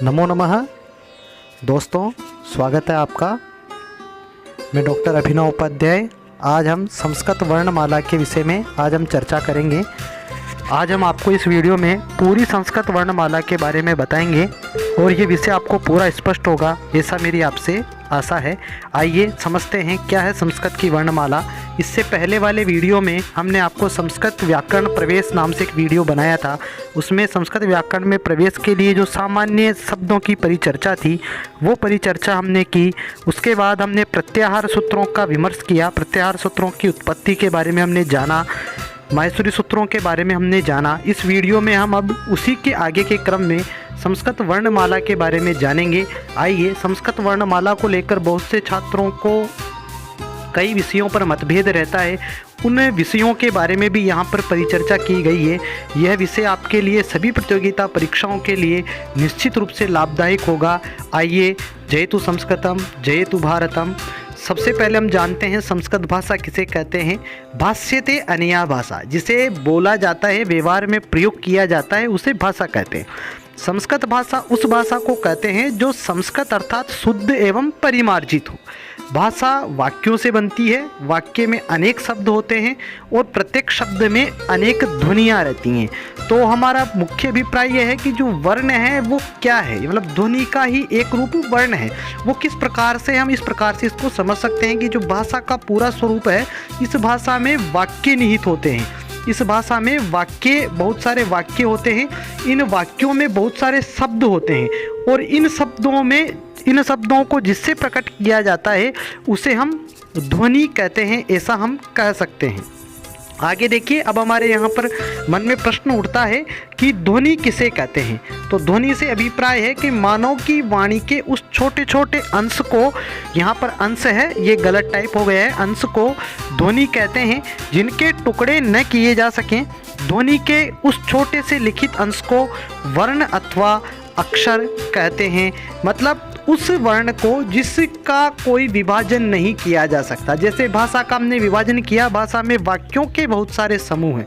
नमो नमः। दोस्तों, स्वागत है आपका। मैं डॉक्टर अभिनव उपाध्याय। आज हम संस्कृत वर्णमाला के विषय में आज हम चर्चा करेंगे। आज हम आपको इस वीडियो में पूरी संस्कृत वर्णमाला के बारे में बताएंगे और ये विषय आपको पूरा स्पष्ट होगा, ऐसा मेरी आपसे आशा है। आइए समझते हैं क्या है संस्कृत की वर्णमाला। इससे पहले वाले वीडियो में हमने आपको संस्कृत व्याकरण प्रवेश नाम से एक वीडियो बनाया था। उसमें संस्कृत व्याकरण में प्रवेश के लिए जो सामान्य शब्दों की परिचर्चा थी वो परिचर्चा हमने की। उसके बाद हमने प्रत्याहार सूत्रों का विमर्श किया। प्रत्याहार सूत्रों की उत्पत्ति के बारे में हमने जाना, माहेश्वरी सूत्रों के बारे में हमने जाना। इस वीडियो में हम अब उसी के आगे के क्रम में संस्कृत वर्णमाला के बारे में जानेंगे। आइए, संस्कृत वर्णमाला को लेकर बहुत से छात्रों को कई विषयों पर मतभेद रहता है। उन विषयों के बारे में भी यहाँ पर परिचर्चा की गई है। यह विषय आपके लिए सभी प्रतियोगिता परीक्षाओं के लिए निश्चित रूप से लाभदायक होगा। आइए, जयतु संस्कृतम जयतु भारतम। सबसे पहले हम जानते हैं संस्कृत भाषा किसे कहते हैं। भाष्यते अनया भाषा, जिसे बोला जाता है, व्यवहार में प्रयोग किया जाता है, उसे भाषा कहते हैं। संस्कृत भाषा उस भाषा को कहते हैं जो संस्कृत अर्थात शुद्ध एवं परिमार्जित हो। भाषा वाक्यों से बनती है। वाक्य में अनेक शब्द होते हैं और प्रत्येक शब्द में अनेक ध्वनियाँ रहती हैं। तो हमारा मुख्य अभिप्राय यह है कि जो वर्ण है वो क्या है, मतलब ध्वनि का ही एक रूप वर्ण है। वो किस प्रकार से, हम इस प्रकार से इसको समझ सकते हैं कि जो भाषा का पूरा स्वरूप है, इस भाषा में वाक्य निहित होते हैं। इस भाषा में वाक्य, बहुत सारे वाक्य होते हैं। इन वाक्यों में बहुत सारे शब्द होते हैं और इन शब्दों को जिससे प्रकट किया जाता है उसे हम ध्वनि कहते हैं, ऐसा हम कह सकते हैं। आगे देखिए, अब हमारे यहाँ पर मन में प्रश्न उठता है कि ध्वनि किसे कहते हैं। तो ध्वनि से अभिप्राय है कि मानव की वाणी के उस छोटे छोटे अंश को, यहाँ पर अंश है, ये गलत टाइप हो गया है, अंश को ध्वनि कहते हैं, जिनके टुकड़े न किए जा सकें। ध्वनि के उस छोटे से लिखित अंश को वर्ण अथवा अक्षर कहते हैं, मतलब उस वर्ण को जिसका कोई विभाजन नहीं किया जा सकता। जैसे भाषा का हमने विभाजन किया, भाषा में वाक्यों के बहुत सारे समूह हैं,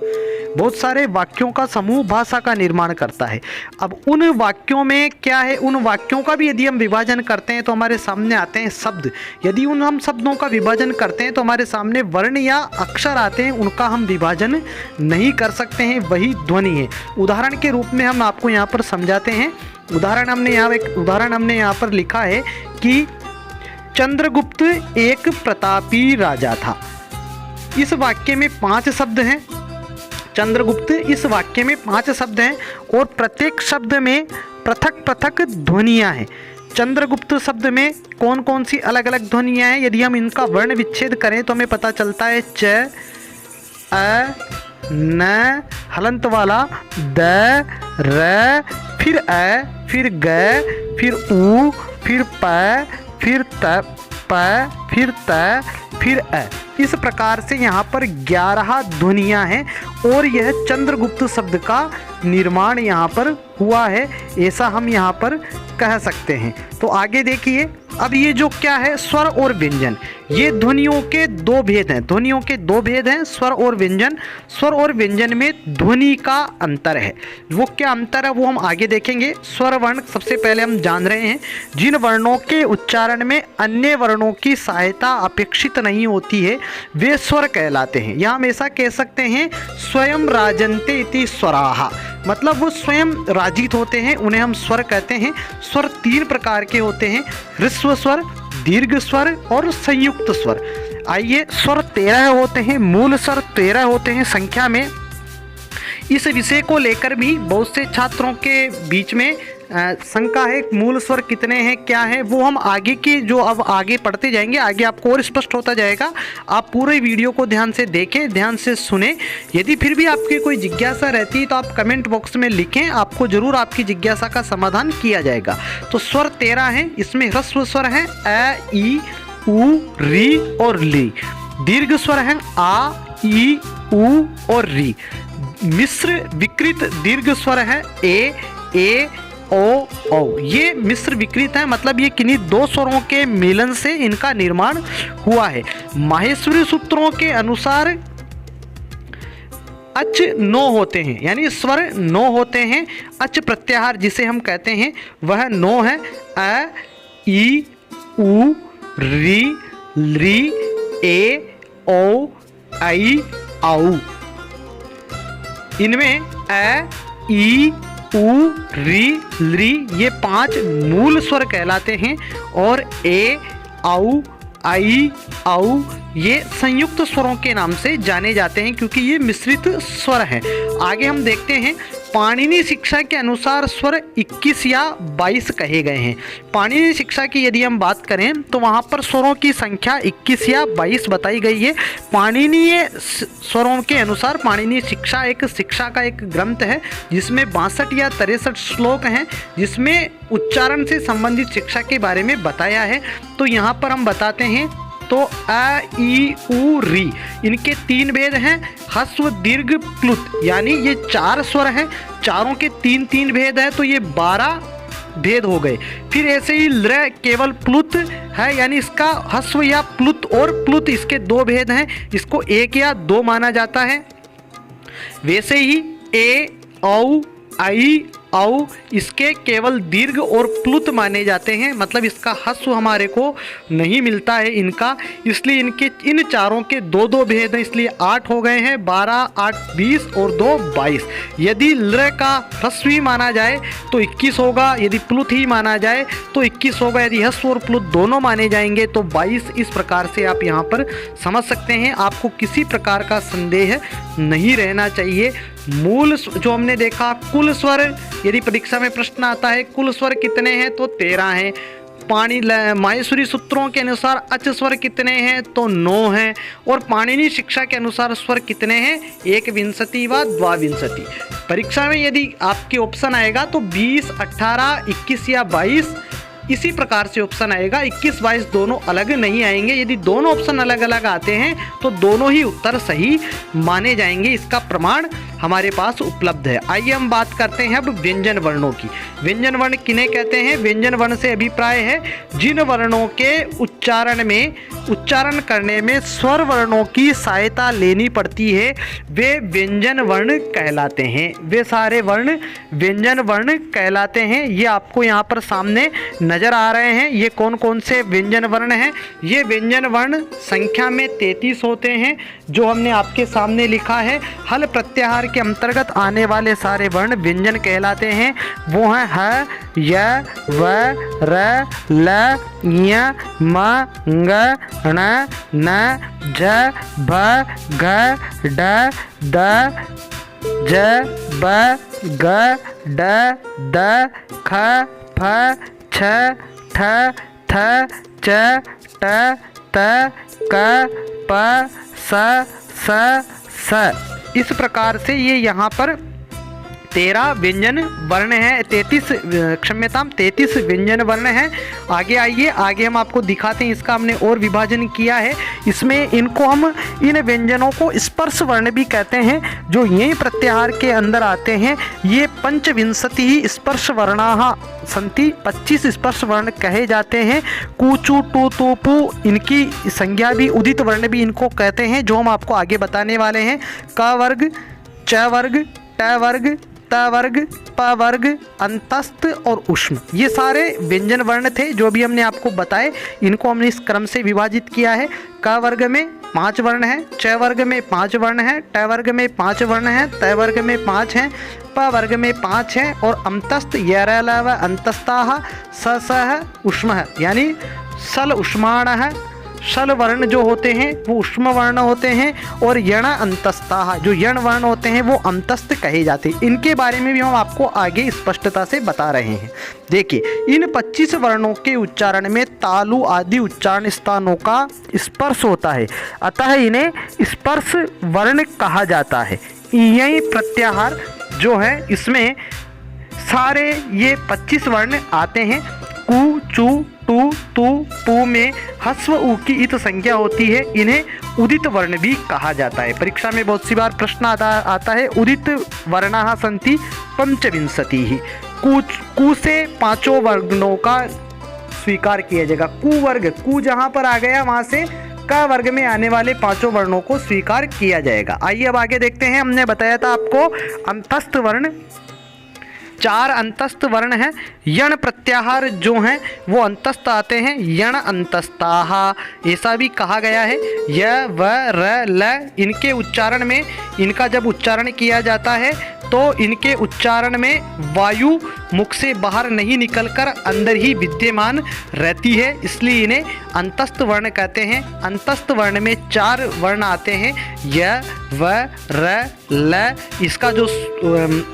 बहुत सारे वाक्यों का समूह भाषा का निर्माण करता है। अब उन वाक्यों में क्या है, उन वाक्यों का भी यदि हम विभाजन करते हैं तो हमारे सामने आते हैं शब्द। यदि हम शब्दों का विभाजन करते हैं तो हमारे सामने वर्ण या अक्षर आते हैं, उनका हम विभाजन नहीं कर सकते हैं, वही ध्वनि है। उदाहरण के रूप में हम आपको यहाँ पर समझाते हैं। उदाहरण हमने यहाँ पर लिखा है कि चंद्रगुप्त एक प्रतापी राजा था। इस वाक्य में 5 शब्द हैं। चंद्रगुप्त, इस वाक्य में 5 शब्द हैं और प्रत्येक शब्द में पृथक पृथक ध्वनियाँ हैं। चंद्रगुप्त शब्द में कौन कौन सी अलग अलग ध्वनियाँ हैं, यदि हम इनका वर्ण विच्छेद करें तो हमें पता चलता है च, अ, न, हलंत वाला, द, र, फिर अ, फिर ग, फिर उ, फिर प, फिर त, प, फिर त, फिर अ। इस प्रकार से यहाँ पर 11 ध्वनियाँ हैं और यह चंद्रगुप्त शब्द का निर्माण यहाँ पर हुआ है, ऐसा हम यहाँ पर कह सकते हैं। तो आगे देखिए, अब ये जो क्या है, स्वर और व्यंजन, ये ध्वनियों के 2 भेद हैं। ध्वनियों के 2 भेद हैं, स्वर और व्यंजन। स्वर और व्यंजन में ध्वनि का अंतर है। वो क्या अंतर है वो हम आगे देखेंगे। स्वर वर्ण सबसे पहले हम जान रहे हैं, जिन वर्णों के उच्चारण में अन्य वर्णों की सहायता अपेक्षित नहीं होती है वे स्वर कहलाते हैं। या हम ऐसा कह सकते हैं, स्वयं राजन्ते इति स्वराः, मतलब वो स्वयं राजित होते हैं, उन्हें हम स्वर कहते हैं। स्वर 3 प्रकार के होते हैं, ह्रस्व स्वर, दीर्घ स्वर और संयुक्त स्वर। आइए, स्वर 13 होते हैं, मूल स्वर 13 होते हैं संख्या में। इस विषय को लेकर भी बहुत से छात्रों के बीच में शंका है, मूल स्वर कितने हैं, क्या है, वो हम आगे की जो अब आगे पढ़ते जाएंगे, आगे आपको और स्पष्ट होता जाएगा। आप पूरे वीडियो को ध्यान से देखें, ध्यान से सुने। यदि फिर भी आपकी कोई जिज्ञासा रहती है तो आप कमेंट बॉक्स में लिखें, आपको जरूर आपकी जिज्ञासा का समाधान किया जाएगा। तो स्वर 13 हैं, इसमें ह्रस्व स्वर हैं अ, ई, उ, री और ली। दीर्घ स्वर हैं आ, ई, उ और री। मिश्र विकृत दीर्घ स्वर है ए, ओ, औ। ये मिश्र विकृत है, मतलब ये किन्हीं 2 स्वरों के मिलन से इनका निर्माण हुआ है। माहेश्वरी सूत्रों के अनुसार अच नो होते हैं, यानी स्वर नो होते हैं। अच प्रत्याहार जिसे हम कहते हैं वह नो है। अ, ई, उ, री, री, ए, ओ, आई, आउ। इनमें अ, ई, उ, री, ली ये 5 मूल स्वर कहलाते हैं और ए, आउ, आई, आउ ये संयुक्त स्वरों के नाम से जाने जाते हैं क्योंकि ये मिश्रित स्वर हैं। आगे हम देखते हैं, पाणिनि शिक्षा के अनुसार स्वर 21 या 22 कहे गए हैं। पाणिनि शिक्षा की यदि हम बात करें तो वहाँ पर स्वरों की संख्या 21 या 22 बताई गई है। पाणिनीय स्वरों के अनुसार पाणिनि शिक्षा एक शिक्षा का एक ग्रंथ है जिसमें 62 या 63 श्लोक हैं, जिसमें उच्चारण से संबंधित शिक्षा के बारे में बताया है। तो यहाँ पर हम बताते हैं तो अ, ई, उ, री इनके 3 भेद हैं, ह्रस्व, दीर्घ, प्लुत, यानी ये 4 स्वर हैं, चारों के 3-3 भेद है तो ये 12 भेद हो गए। फिर ऐसे ही लृ केवल प्लुत है, यानी इसका ह्रस्व या प्लुत और प्लुत इसके 2 भेद हैं, इसको 1 या 2 माना जाता है। वैसे ही ए, औ, आई, औ इसके केवल दीर्घ और प्लुत माने जाते हैं, मतलब इसका ह्रस्व हमारे को नहीं मिलता है इनका, इसलिए इनके इन चारों के 2-2 भेद हैं, इसलिए 8 हो गए हैं। 12, 8, 20 और 2, 22। यदि लृ का ह्रस्व ही माना जाए तो 21 होगा, यदि प्लुत ही माना जाए तो 21 होगा, यदि ह्रस्व और प्लुत दोनों माने जाएंगे तो 22। इस प्रकार से आप यहाँ पर समझ सकते हैं, आपको किसी प्रकार का संदेह नहीं रहना चाहिए। मूल जो हमने देखा कुल स्वर, यदि परीक्षा में प्रश्न आता है कुल स्वर कितने हैं तो 13 हैं। माहेश्वरी सूत्रों के अनुसार अच स्वर कितने हैं तो 9 हैं। और पाणिनि शिक्षा के अनुसार स्वर कितने हैं 21 व 22। परीक्षा में यदि आपके ऑप्शन आएगा तो 20, 18, 21 या 22 इसी प्रकार से ऑप्शन आएगा। 21, 22 दोनों अलग नहीं आएंगे। यदि दोनों ऑप्शन अलग अलग आते हैं तो दोनों ही उत्तर सही माने जाएंगे। इसका प्रमाण हमारे पास उपलब्ध है। आइए हम बात करते हैं अब व्यंजन वर्णों की। व्यंजन वर्ण किन्हें कहते हैं? व्यंजन वर्ण से अभिप्राय है जिन वर्णों के उच्चारण करने में स्वर वर्णों की सहायता लेनी पड़ती है वे व्यंजन वर्ण कहलाते हैं। वे सारे वर्ण व्यंजन वर्ण कहलाते हैं। ये आपको यहाँ पर सामने नजर आ रहे हैं। ये कौन कौन से व्यंजन वर्ण हैं? ये व्यंजन वर्ण संख्या में 33 होते हैं जो हमने आपके सामने लिखा है। हल प्रत्याहार के अंतर्गत आने वाले सारे वर्ण व्यंजन कहलाते हैं। वो हैं ह, य, व, र, ल, य, म, ङ, ण, न, ज, भ, घ, ड, द, ज, ब, ग, ड, द, ख, फ, छ, ठ, थ, च, ट, त, क, प, स। इस प्रकार से ये यहाँ पर 13 व्यंजन वर्ण है, 33 व्यंजन वर्ण हैं। आगे आइए, आगे हम आपको दिखाते हैं। इसका हमने और विभाजन किया है। इसमें इनको हम इन व्यंजनों को स्पर्श वर्ण भी कहते हैं जो यही प्रत्याहार के अंदर आते हैं। ये 25 स्पर्श वर्णाः सन्ति, 25 स्पर्श वर्ण कहे जाते हैं। कु, चु, टु, तु, पु इनकी संज्ञा भी उदित वर्ण भी इनको कहते हैं जो हम आपको आगे बताने वाले हैं। क वर्ग, च वर्ग, ट वर्ग, त वर्ग, प वर्ग, अंतस्थ और उष्म ये सारे व्यंजन वर्ण थे जो भी हमने आपको बताए। इनको हमने इस क्रम से विभाजित किया है। क वर्ग में 5 वर्ण हैं, च वर्ग में 5 वर्ण हैं, ट वर्ग में 5 वर्ण हैं, त वर्ग में 5 हैं, प वर्ग में 5 हैं और अंतस्थ यरलव अंतस्ताः ससः उष्मः यानी सल उष्माणः। शल वर्ण जो होते हैं वो उष्म वर्ण होते हैं और यण अंतस्ताः जो यण वर्ण होते हैं वो अंतस्थ कहे जाते हैं। इनके बारे में भी हम आपको आगे स्पष्टता से बता रहे हैं। देखिए, इन 25 वर्णों के उच्चारण में तालु आदि उच्चारण स्थानों का स्पर्श होता है, अतः इन्हें स्पर्श वर्ण कहा जाता है। यही प्रत्याहार जो है इसमें सारे ये 25 वर्ण आते हैं। कु, चु, टू, तु, पु में ह्रस्व उ की इत संख्या होती है। इन्हें उदित वर्ण भी कहा जाता है। परीक्षा में बहुत सी बार प्रश्न आता है उदित वर्णाः सन्ति 25। कु से 5 वर्णों का स्वीकार किया जाएगा। कु वर्ग, कु जहाँ पर आ गया वहाँ से क वर्ग में आने वाले पांचों वर्णों को स्वीकार किया जाएगा। आइए अब आगे देखते हैं। हमने बताया था आपको अंतस्थ वर्ण, 4 अंतस्थ वर्ण हैं। यण प्रत्याहार जो हैं वो अंतस्थ आते हैं, यण अंतस्ताहा ऐसा भी कहा गया है। य व र ल इनके उच्चारण में, इनका जब उच्चारण किया जाता है तो इनके उच्चारण में वायु मुख से बाहर नहीं निकलकर अंदर ही विद्यमान रहती है, इसलिए इन्हें अंतस्थ वर्ण कहते हैं। अंतस्थ वर्ण में 4 वर्ण आते हैं, य व र ल। इसका जो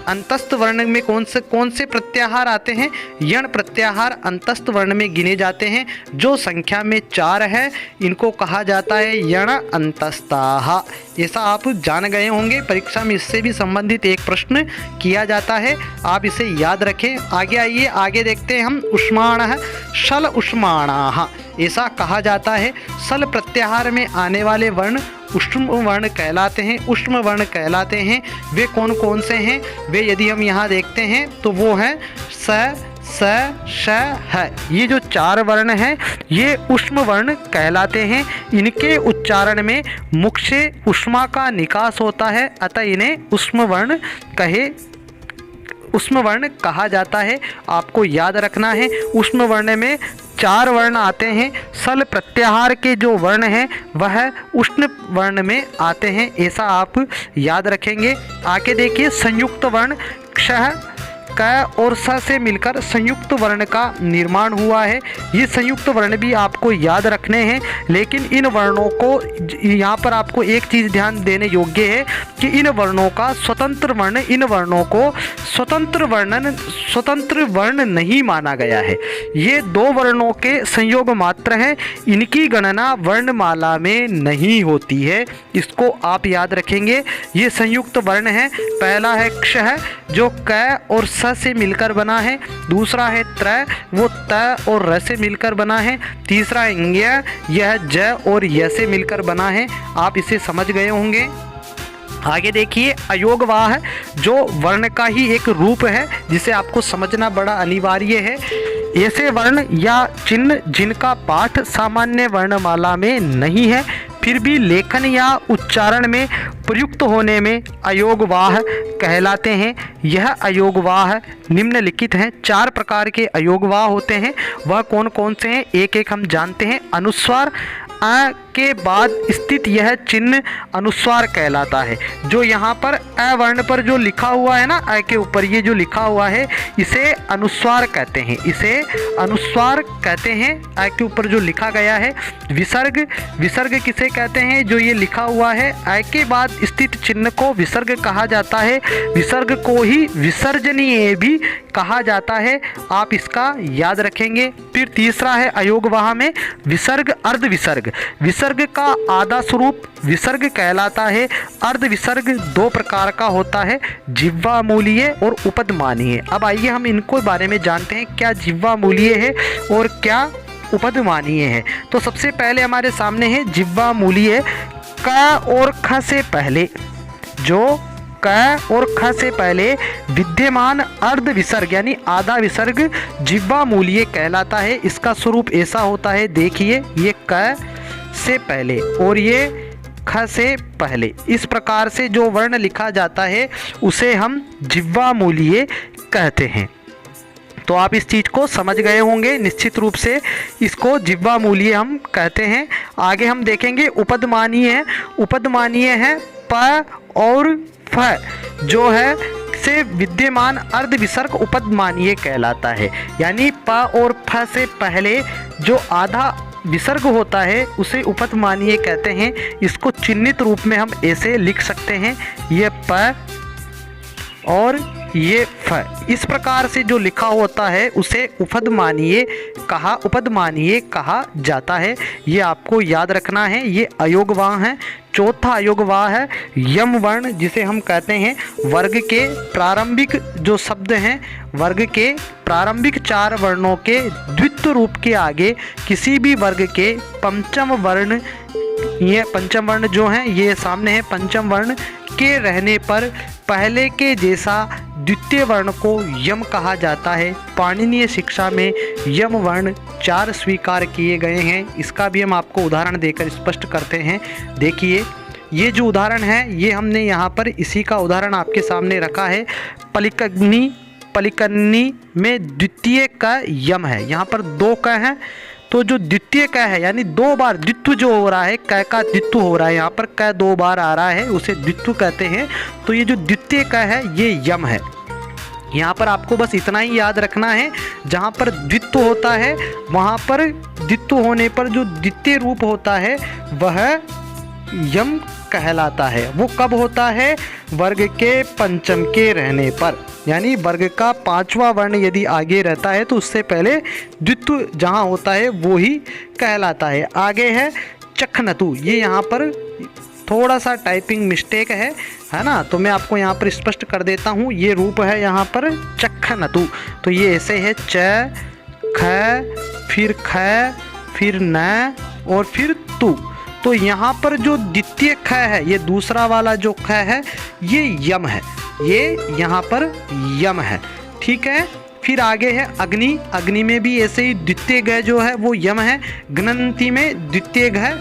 अंतस्थ वर्ण में कौन से प्रत्याहार आते हैं, यण प्रत्याहार अंतस्थ वर्ण में गिने जाते हैं, जो संख्या में 4 है, इनको कहा जाता है यण अंतस्ताः। ऐसा आप जान गए होंगे, परीक्षा में इससे भी संबंधित एक प्रश्न किया जाता है, आप इसे याद रखें। आगे आइए, आगे देखते हैं हम। उष्माणः शल उष्माणाः ऐसा कहा जाता है। सल प्रत्याहार में आने वाले वर्ण उष्म वर्ण कहलाते हैं, उष्म वर्ण कहलाते हैं। वे कौन कौन से हैं, वे यदि हम यहाँ देखते हैं तो वो हैं स स श ह। ये जो 4 वर्ण हैं ये उष्म वर्ण कहलाते हैं। इनके उच्चारण में मुख से उष्मा का निकास होता है, अतः इन्हें उष्म वर्ण कहा जाता है। आपको याद रखना है, उष्म वर्ण में 4 वर्ण आते हैं। सल प्रत्याहार के जो वर्ण हैं वह उष्ण वर्ण में आते हैं, ऐसा आप याद रखेंगे। आगे देखिए, संयुक्त वर्ण क्ष क और स से मिलकर संयुक्त वर्ण का निर्माण हुआ है। ये संयुक्त वर्ण भी आपको याद रखने हैं, लेकिन इन वर्णों को यहाँ पर आपको एक चीज़ ध्यान देने योग्य है कि इन वर्णों का स्वतंत्र वर्ण, इन वर्णों को स्वतंत्र वर्ण नहीं माना गया है। ये 2 वर्णों के संयोग मात्र हैं, इनकी गणना वर्णमाला में नहीं होती है, इसको आप याद रखेंगे। ये संयुक्त वर्ण है। पहला है क्ष जो क और स से मिलकर बना है। दूसरा है त्र, वो त और र से मिलकर बना है। तीसरा है ञ, यह ज और य से मिलकर बना है। आप इसे समझ गए होंगे। आगे देखिए, अयोगवाह जो वर्ण का ही एक रूप है, जिसे आपको समझना बड़ा अनिवार्य है। ऐसे वर्ण या चिन्ह जिनका पाठ सामान्य वर्णमाला में नहीं है, फिर भी लेखन या उच्चारण में प्रयुक्त होने में अयोगवाह कहलाते हैं। यह अयोगवाह निम्नलिखित हैं। 4 प्रकार के अयोगवाह होते हैं, वह कौन कौन से हैं, एक एक हम जानते हैं। अनुस्वार, अ के बाद स्थित यह चिन्ह अनुस्वार कहलाता है। जो यहाँ पर अ वर्ण पर जो लिखा हुआ है ना, अ के ऊपर ये जो लिखा हुआ है, इसे अनुस्वार कहते हैं, इसे अनुस्वार कहते हैं। अ के ऊपर जो लिखा गया है। विसर्ग, विसर्ग किसे कहते हैं, जो ये लिखा हुआ है अ के बाद स्थित चिन्ह को विसर्ग कहा जाता है। विसर्ग को ही विसर्जनीय भी कहा जाता है, आप इसका याद रखेंगे। फिर तीसरा है अयोगवाह में विसर्ग, अर्ध विसर्ग। विसर्ग का आधा स्वरूप विसर्ग कहलाता है। अर्ध विसर्ग 2 प्रकार का होता है, जिह्वामूलीय और उपदमानीय। अब आइए हम इनको बारे में जानते हैं, क्या जिह्वामूलीय है और क्या उपदमानीय है। तो सबसे पहले हमारे सामने है जिह्वामूलीय। क और ख से पहले, जो क और ख से पहले विद्यमान अर्ध विसर्ग यानी आधा विसर्ग जिह्वामूलीय कहलाता है। इसका स्वरूप ऐसा होता है, देखिए, ये क से पहले और ये ख से पहले, इस प्रकार से जो वर्ण लिखा जाता है उसे हम जिह्वामूलीय कहते हैं। तो आप इस चीज़ को समझ गए होंगे, निश्चित रूप से इसको जिह्वामूलीय हम कहते हैं। आगे हम देखेंगे उपदमानीय है। उपदमानीय है प और फ जो है से विद्यमान अर्ध विसर्ग उपदमानीय कहलाता है। यानी प और फ से पहले जो आधा विसर्ग होता है उसे उपदमानीय कहते हैं। इसको चिन्हित रूप में हम ऐसे लिख सकते हैं, ये प और ये फ, इस प्रकार से जो लिखा होता है उसे उपदमानीय कहा जाता है। ये आपको याद रखना है। ये अयोगवाह है। चौथा अयोगवाह है यम वर्ण, जिसे हम कहते हैं वर्ग के प्रारंभिक जो शब्द हैं, वर्ग के प्रारंभिक 4 वर्णों के द्वित्व रूप के आगे किसी भी वर्ग के पंचम वर्ण, ये पंचम वर्ण जो हैं ये सामने है, पंचम वर्ण के रहने पर पहले के जैसा द्वितीय वर्ण को यम कहा जाता है। पाणिनीय शिक्षा में यम वर्ण 4 स्वीकार किए गए हैं। इसका भी हम आपको उदाहरण देकर स्पष्ट करते हैं। देखिए, ये जो उदाहरण है ये हमने यहाँ पर इसी का उदाहरण आपके सामने रखा है। पलिकन्नी में द्वितीय का यम है, यहाँ पर 2 क है, तो जो द्वितीय क है यानी 2 बार द्वित्व जो हो रहा है, क का द्वित्व हो रहा है, यहाँ पर क 2 बार आ रहा है, उसे द्वित्व कहते हैं। तो ये जो द्वितीय क है ये यम है। यहाँ पर आपको बस इतना ही याद रखना है, जहाँ पर द्वित्व होता है वहाँ पर द्वित्व होने पर जो द्वितीय रूप होता है वह यम कहलाता है। वो कब होता है? वर्ग के पंचम के रहने पर, यानी वर्ग का 5वां वर्ण यदि आगे रहता है तो उससे पहले द्वित्व जहाँ होता है वो ही कहलाता है। आगे है चखनतु। ये यहाँ पर थोड़ा सा टाइपिंग मिस्टेक है ना, तो मैं आपको यहाँ पर स्पष्ट कर देता हूँ। ये रूप है यहाँ पर चखनतु, तो ये ऐसे है च ख फिर न और फिर तु। तो यहाँ पर जो द्वितीय ख है, ये दूसरा वाला जो ख है ये यम है, ये यहाँ पर यम है। ठीक है, फिर आगे है अग्नि। अग्नि में भी ऐसे ही द्वितीय ग जो है वो यम है। ग्नन्ति में द्वितीय घ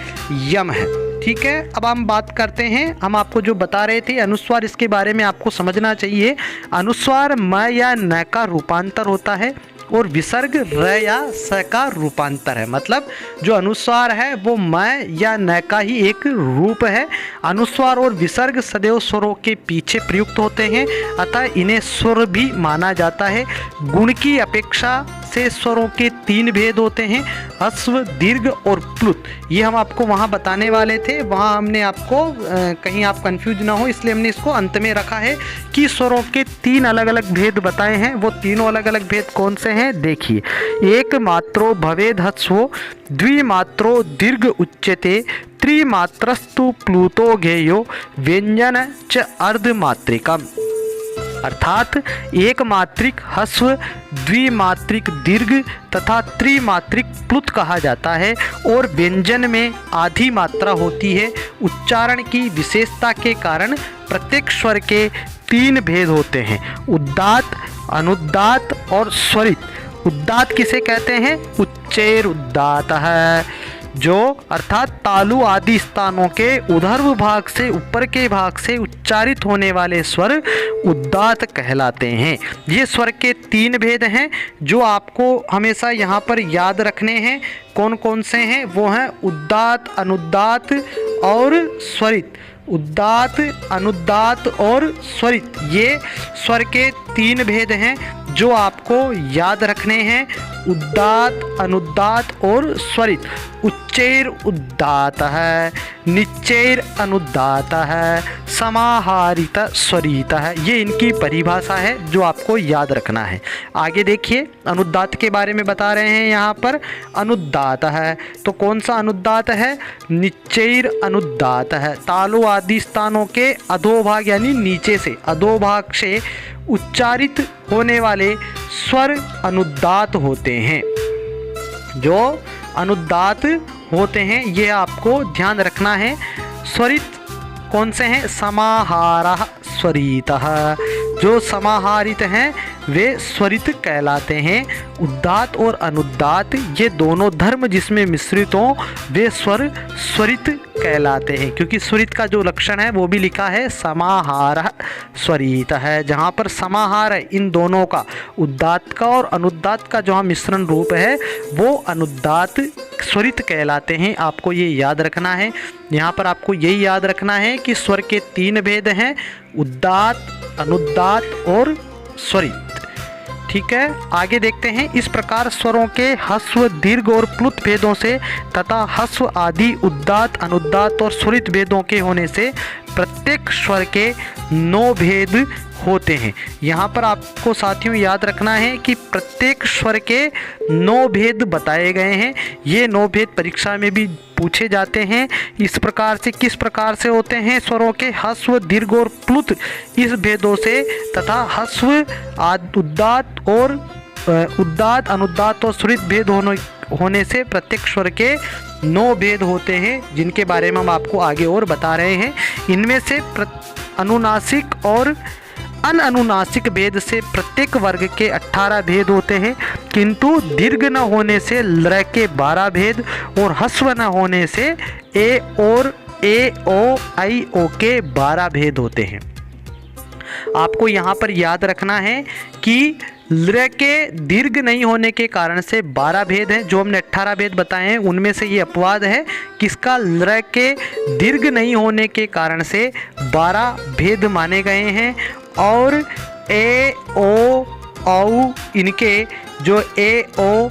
यम है। ठीक है, अब हम बात करते हैं, हम आपको जो बता रहे थे अनुस्वार, इसके बारे में आपको समझना चाहिए। अनुस्वार म या न का रूपांतर होता है और विसर्ग र या स का रूपांतर है। मतलब जो अनुस्वार है वो म या न का ही एक रूप है। अनुस्वार और विसर्ग सदैव स्वरों के पीछे प्रयुक्त होते हैं, अतः इन्हें स्वर भी माना जाता है। गुण की अपेक्षा से स्वरों के 3 भेद होते हैं, ह्रस्व, दीर्घ और प्लुत। ये हम आपको वहाँ बताने वाले थे, वहाँ हमने आपको कहीं आप कंफ्यूज ना हो इसलिए हमने इसको अंत में रखा है कि स्वरों के 3 अलग अलग भेद बताए हैं। वो तीनों अलग अलग भेद कौन से हैं? देखिए, एक मात्रो भवेद ह्रस्वो, द्विमात्रो दीर्घ उच्यते, त्रिमात्रस्तु प्लुतो गेयो, व्यंजन च अर्धमात्रिकम। अर्थात एक मात्रिक ह्रस्व, द्विमात्रिक दीर्घ तथा त्रिमात्रिक प्लुत कहा जाता है और व्यंजन में आधी मात्रा होती है। उच्चारण की विशेषता के कारण प्रत्येक स्वर के 3 भेद होते हैं, उद्दात, अनुद्दात और स्वरित। उद्दात किसे कहते हैं? उच्चैर उद्दात है, जो अर्थात तालु आदि स्थानों के ऊर्ध्व भाग से ऊपर के भाग से उच्चारित होने वाले स्वर उद्दात कहलाते हैं। ये स्वर के 3 भेद हैं जो आपको हमेशा यहाँ पर याद रखने हैं। कौन कौन से हैं? वो हैं उद्दात, अनुद्दात और स्वरित। उद्दात, अनुद्दात और स्वरित, ये स्वर के 3 भेद हैं जो आपको याद रखने हैं। उद्दात, अनुद्दात और स्वरित। उच्चैर उद्दात है, निच्चैर अनुद्दात है, समाहारित स्वरित है। ये इनकी परिभाषा है जो आपको याद रखना है। आगे देखिए, अनुद्दात के बारे में बता रहे हैं यहाँ पर। अनुद्दात है तो कौन सा अनुद्दात है? निच्चैर अनुद्दात है। तालु आदि स्थानों के अधोभाग यानी नीचे से, अधोभाग से उच्चारित होने वाले स्वर अनुद्दात होते हैं। जो अनुद्दात होते हैं ये आपको ध्यान रखना है। स्वरित कौन से हैं? समाहारः स्वरितः। जो समाहारित हैं वे स्वरित कहलाते हैं। उद्दात और अनुद्दात ये दोनों धर्म जिसमें मिश्रित हों वे स्वर स्वरित कहलाते हैं, क्योंकि स्वरित का जो लक्षण है वो भी लिखा है समाहारः स्वरित है। जहाँ पर समाहार है इन दोनों का, उद्दात का और अनुद्दात का जो मिश्रण रूप है वो अनुद्दात स्वरित कहलाते हैं। आपको ये याद रखना है। यहाँ पर आपको यही याद रखना है कि स्वर के 3 भेद हैं, उद्दात, अनुद्दात और स्वरित। ठीक है, आगे देखते हैं। इस प्रकार स्वरों के ह्रस्व, दीर्घ और प्लुत भेदों से तथा ह्रस्व आदि उद्दात, अनुद्दात और स्वरित भेदों के होने से प्रत्येक स्वर के 9 भेद होते हैं। यहाँ पर आपको साथियों याद रखना है कि प्रत्येक स्वर के 9 भेद बताए गए हैं। ये 9 भेद परीक्षा में भी पूछे जाते हैं। इस प्रकार से किस प्रकार से होते हैं? स्वरों के ह्रस्व, दीर्घ और प्लुत इस भेदों से तथा ह्रस्व, उद्दात और उद्दात, अनुद्दात और स्वरित भेद होने से प्रत्येक स्वर के 9 भेद होते हैं, जिनके बारे में हम आपको आगे और बता रहे हैं। इनमें से अनुनासिक और अनुनासिक भेद से प्रत्येक वर्ग के 18 भेद होते हैं, किंतु दीर्घ न होने से ल के 12 भेद और ह्रस्व न होने से ए और ए ओ आई ओ के 12 भेद होते हैं। आपको यहाँ पर याद रखना है कि ल के दीर्घ नहीं होने के कारण से 12 भेद हैं। जो हमने 18 भेद बताए हैं उनमें से ये अपवाद है, किसका ल के दीर्घ नहीं होने के कारण से 12 भेद माने गए हैं। और ए ओ औ इनके जो ए ओ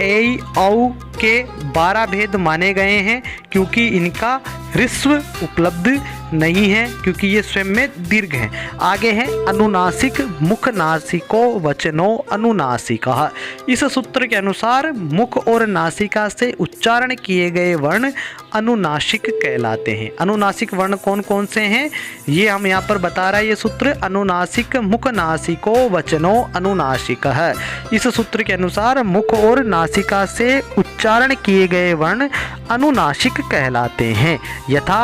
ए औ के 12 भेद माने गए हैं, क्योंकि इनका ह्रस्व उपलब्ध नहीं है, क्योंकि ये स्वयं में दीर्घ हैं। आगे है अनुनासिक मुख नासिको वचनो अनुनासिका। इस सूत्र के अनुसार मुख और नासिका से उच्चारण किए गए वर्ण अनुनासिक कहलाते हैं। अनुनासिक वर्ण कौन कौन से हैं ये हम यहाँ पर बता रहा है ये सूत्र। अनुनासिक मुख नासिको वचनो अनुनासिक है। इस सूत्र के अनुसार मुख और नासिका से उच्चारण किए गए वर्ण अनुनासिक कहलाते हैं, यथा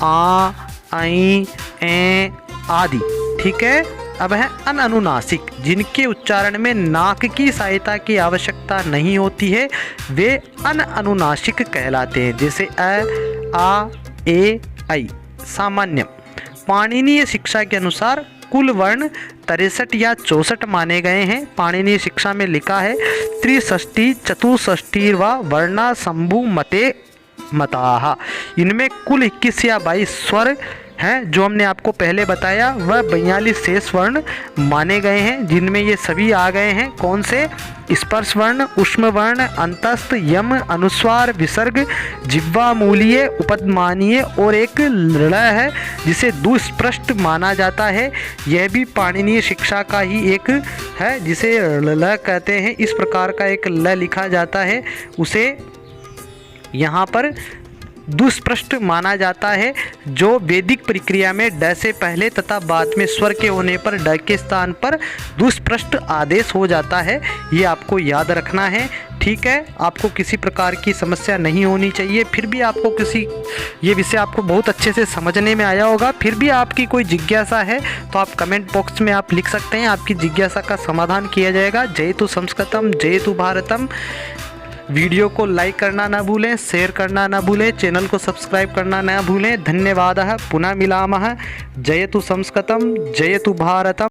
आ आई ए आदि। ठीक है। अब है अनुनासिक, जिनके उच्चारण में नाक की सहायता की आवश्यकता नहीं होती है, वे अनुनासिक कहलाते हैं। जैसे अ आ ए आई। सामान्य पाणिनीय शिक्षा के अनुसार कुल वर्ण 63 या 64 माने गए हैं। पाणिनीय शिक्षा में लिखा है त्रिषष्टि चतुष्षष्टि व वर्णा शंभु मते मताहा। इनमें कुल 21 या 22 स्वर हैं, जो हमने आपको पहले बताया। वह 42 शेष वर्ण माने गए हैं, जिनमें ये सभी आ गए हैं। कौन से? स्पर्श वर्ण, ऊष्म वर्ण, अंतस्थ, यम, अनुस्वार, विसर्ग, जिह्वा मूलीय, उपदमानीय और एक ल है जिसे दुस्पृष्ट माना जाता है। यह भी पाणिनीय शिक्षा का ही एक है, जिसे ल कहते हैं। इस प्रकार का एक ल लिखा जाता है, उसे यहाँ पर दुस्पृष्ट माना जाता है, जो वैदिक प्रक्रिया में ड से पहले तथा बाद में स्वर के होने पर ड के स्थान पर दुस्पृष्ट आदेश हो जाता है। ये आपको याद रखना है। ठीक है। आपको किसी प्रकार की समस्या नहीं होनी चाहिए। फिर भी आपको ये विषय आपको बहुत अच्छे से समझने में आया होगा। फिर भी आपकी कोई जिज्ञासा है तो आप कमेंट बॉक्स में आप लिख सकते हैं, आपकी जिज्ञासा का समाधान किया जाएगा। जयतु संस्कृतम जयतु भारतम। वीडियो को लाइक करना ना भूलें, शेयर करना ना भूलें, चैनल को सब्सक्राइब करना ना भूलें। धन्यवादः। पुनः मिलामः। जयतु संस्कृतम जयतु भारतम।